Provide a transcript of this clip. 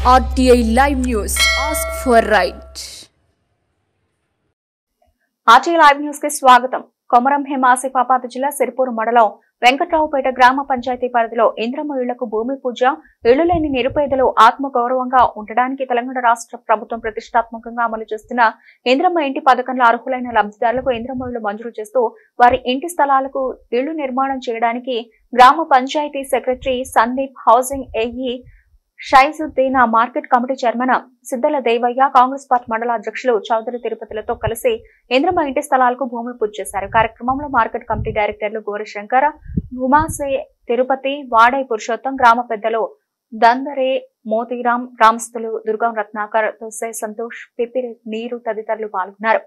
RTI Live News. Ask for right. RTI Live News కి స్వాగతం. కొమరం భీం ఆసిఫాబాద్ జిల్లా సిరిపూర్ మండలం వెంకట్రావుపేట గ్రామ పంచాయతీ పరిధిలో ఇంద్రమ్మ ఇళ్లకు భూమి పూజ, ఇళ్లు లేని నిరుపేదలు ఆత్మగౌరవంగా ఉండడానికి తెలంగాణ రాష్ట్ర ప్రభుత్వం ప్రతిష్టాత్మకంగా అమలు చేస్తున్న ఇంద్రమ్మ ఇంటి పథకంలో అర్హులైన లబ్ధిదారులకు ఇంద్రమ్మ ఇళ్లు మంజూరు చేస్తూ వారి ఇంటి స్థలాలకు ఇళ్లు నిర్మాణం చేయడానికి గ్రామ panchayat secretary Sandeep, housing AE Shaizuddin, market committee chairman Siddala Devaiah, Congress party మండల అధ్యక్షులు చౌదరి తిరుపతిలతో కలిసి ఇంద్రమ్మ ఇంటి స్థలాలకు భూమి పూజ చేశారు. కార్యక్రమంలో మార్కెట్ కమిటీ డైరెక్టర్లు గోరిశంకర్, భూమాసే తిరుపతి, వాడై పురుషోత్తం, గ్రామ పెద్దలు దందరే మోతీరాం, గ్రామస్తులు దుర్గం రత్నాకర్, దొసే సంతోష్, పిపి నీరు తదితరులు పాల్గొన్నారు.